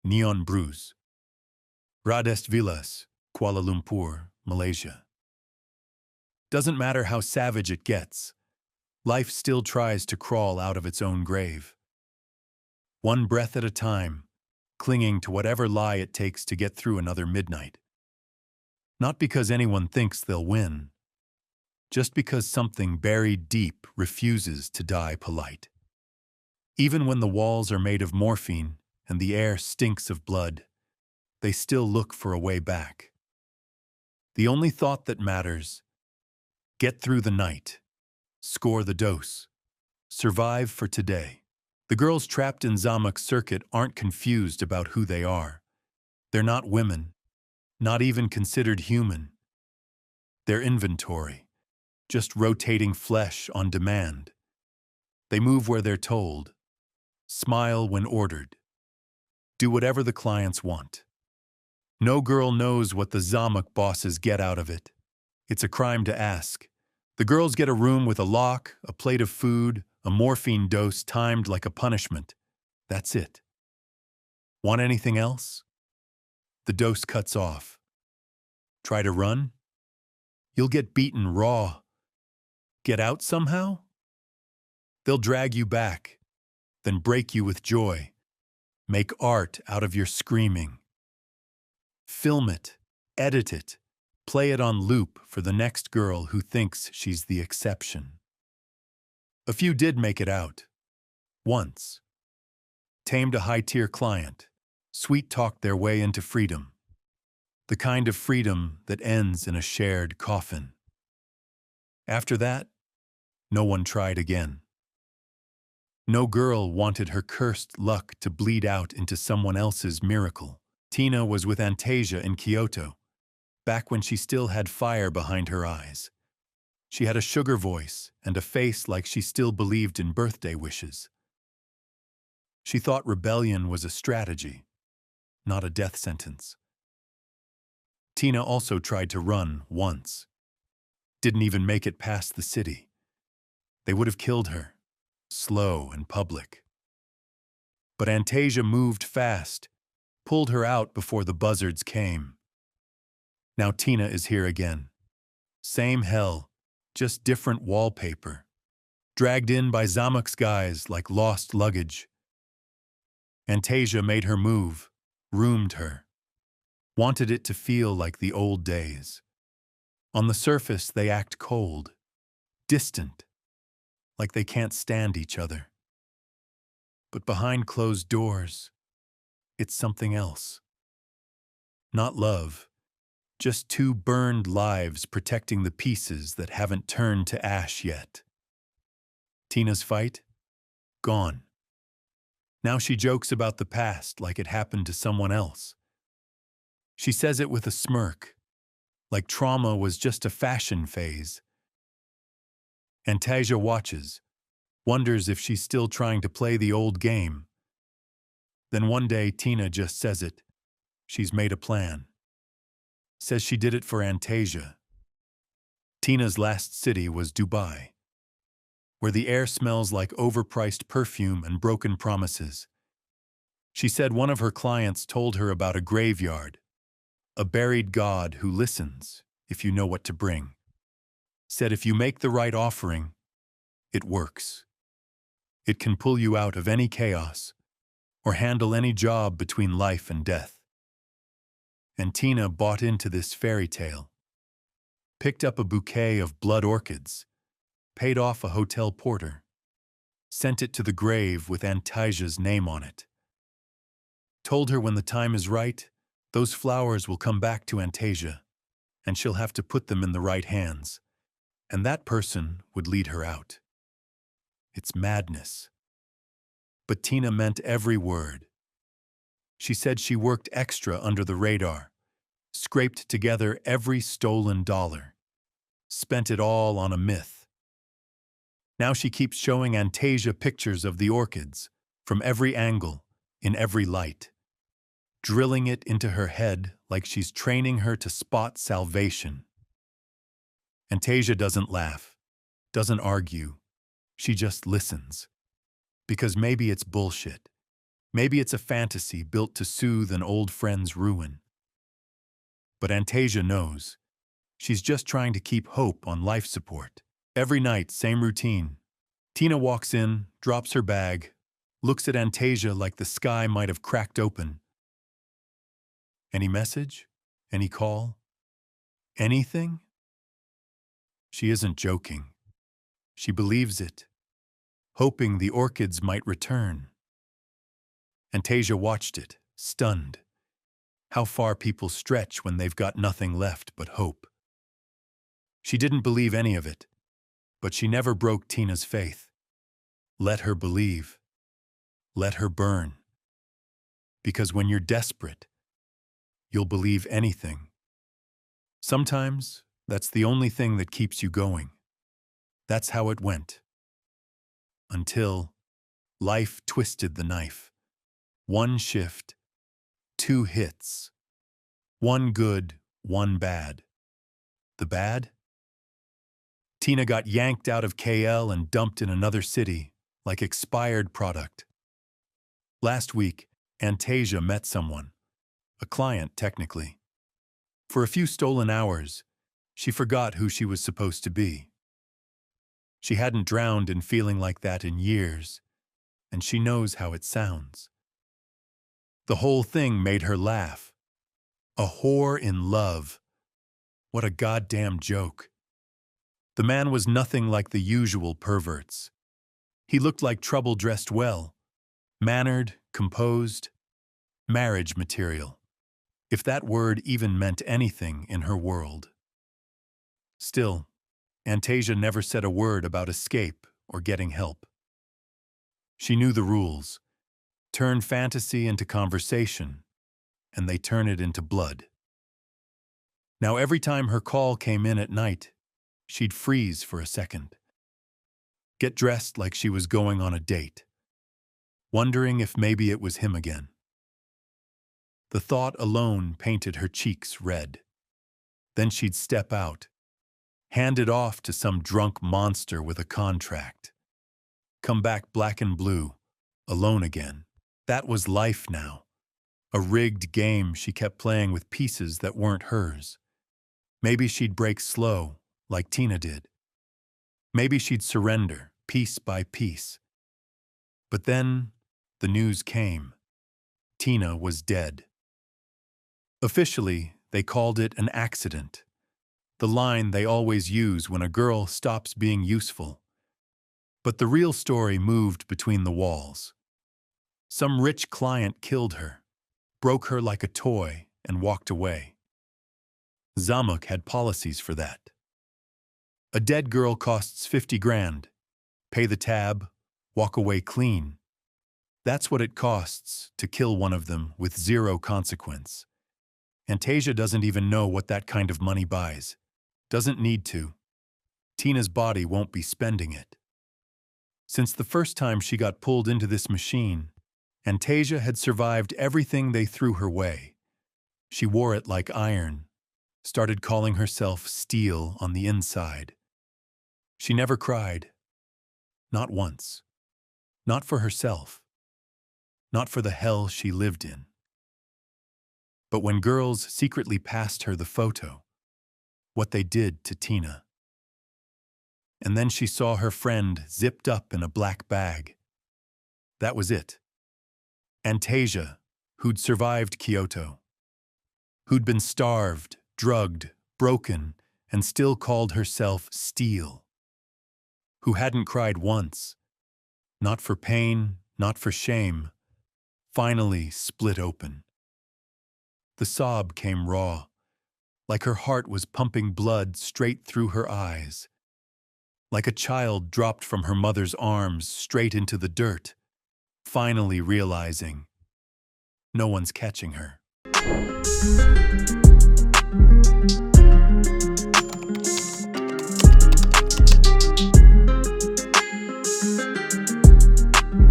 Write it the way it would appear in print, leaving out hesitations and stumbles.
Neon Bruise. Radest Villas, Kuala Lumpur, Malaysia. Doesn't matter how savage it gets, life still tries to crawl out of its own grave. One breath at a time, clinging to whatever lie it takes to get through another midnight. Not because anyone thinks they'll win, just because something buried deep refuses to die polite. Even when the walls are made of morphine and the air stinks of blood, they still look for a way back. The only thought that matters: get through the night, score the dose, survive for today. The girls trapped in Zamok's circuit aren't confused about who they are. They're not women, not even considered human. They're inventory, just rotating flesh on demand. They move where they're told, smile when ordered, do whatever the clients want. No girl knows what the Zamok bosses get out of it. It's a crime to ask. The girls get a room with a lock, a plate of food, a morphine dose timed like a punishment. That's it. Want anything else? The dose cuts off. Try to run? You'll get beaten raw. Get out somehow? They'll drag you back, then break you with joy. Make art out of your screaming. Film it, edit it, play it on loop for the next girl who thinks she's the exception. A few did make it out. Once. Tamed a high-tier client, sweet-talked their way into freedom. The kind of freedom that ends in a shared coffin. After that, no one tried again. No girl wanted her cursed luck to bleed out into someone else's miracle. Tina was with Antasia in Kyoto, back when she still had fire behind her eyes. She had a sugar voice and a face like she still believed in birthday wishes. She thought rebellion was a strategy, not a death sentence. Tina also tried to run once. Didn't even make it past the city. They would have killed her, slow and public. But Antasia moved fast, pulled her out before the buzzards came. Now Tina is here again. Same hell, just different wallpaper. Dragged in by Zamok's guys like lost luggage. Antasia made her move, roomed her. Wanted it to feel like the old days. On the surface, they act cold, distant, like they can't stand each other. But behind closed doors, it's something else. Not love, just two burned lives protecting the pieces that haven't turned to ash yet. Tina's fight? Gone. Now she jokes about the past like it happened to someone else. She says it with a smirk, like trauma was just a fashion phase. Antasia watches, wonders if she's still trying to play the old game. Then one day Tina just says it. She's made a plan. Says she did it for Antasia. Tina's last city was Dubai, where the air smells like overpriced perfume and broken promises. She said one of her clients told her about a graveyard, a buried god who listens if you know what to bring. Said if you make the right offering, it works. It can pull you out of any chaos or handle any job between life and death. And Tina bought into this fairy tale, picked up a bouquet of blood orchids, paid off a hotel porter, sent it to the grave with Antasia's name on it. Told her when the time is right, those flowers will come back to Antasia, and she'll have to put them in the right hands, and that person would lead her out. It's madness. But Tina meant every word. She said she worked extra under the radar, scraped together every stolen dollar, spent it all on a myth. Now she keeps showing Antasia pictures of the orchids, from every angle, in every light, drilling it into her head like she's training her to spot salvation. Antasia doesn't laugh, doesn't argue. She just listens. Because maybe it's bullshit. Maybe it's a fantasy built to soothe an old friend's ruin. But Antasia knows. She's just trying to keep hope on life support. Every night, same routine. Tina walks in, drops her bag, looks at Antasia like the sky might have cracked open. Any message? Any call? Anything? She isn't joking. She believes it, hoping the orchids might return. Antasia watched it, stunned. How far people stretch when they've got nothing left but hope. She didn't believe any of it, but she never broke Tina's faith. Let her believe. Let her burn. Because when you're desperate, you'll believe anything. Sometimes, that's the only thing that keeps you going. That's how it went. Until life twisted the knife. One shift, 2 hits. One good, one bad. The bad? Tina got yanked out of KL and dumped in another city, like expired product. Last week, Antasia met someone, a client technically. For a few stolen hours, she forgot who she was supposed to be. She hadn't drowned in feeling like that in years, and she knows how it sounds. The whole thing made her laugh. A whore in love. What a goddamn joke. The man was nothing like the usual perverts. He looked like trouble dressed well, mannered, composed, marriage material, if that word even meant anything in her world. Still, Antasia never said a word about escape or getting help. She knew the rules. Turn fantasy into conversation, and they turn it into blood. Now every time her call came in at night, she'd freeze for a second. Get dressed like she was going on a date, wondering if maybe it was him again. The thought alone painted her cheeks red. Then she'd step out, hand it off to some drunk monster with a contract. Come back black and blue, alone again. That was life now. A rigged game she kept playing with pieces that weren't hers. Maybe she'd break slow, like Tina did. Maybe she'd surrender, piece by piece. But then, the news came. Tina was dead. Officially, they called it an accident. The line they always use when a girl stops being useful. But the real story moved between the walls. Some rich client killed her, broke her like a toy, and walked away. Zamuk had policies for that. A dead girl costs 50 grand. Pay the tab, walk away clean. That's what it costs to kill one of them with zero consequence. Antasia doesn't even know what that kind of money buys. Doesn't need to. Tina's body won't be spending it. Since the first time she got pulled into this machine, Antasia had survived everything they threw her way. She wore it like iron, started calling herself steel on the inside. She never cried. Not once. Not for herself. Not for the hell she lived in. But when girls secretly passed her the photo, what they did to Tina. And then she saw her friend zipped up in a black bag. That was it. Antasia, who'd survived Kyoto, who'd been starved, drugged, broken, and still called herself Steel, who hadn't cried once, not for pain, not for shame, finally split open. The sob came raw, like her heart was pumping blood straight through her eyes, like a child dropped from her mother's arms straight into the dirt, finally realizing no one's catching her.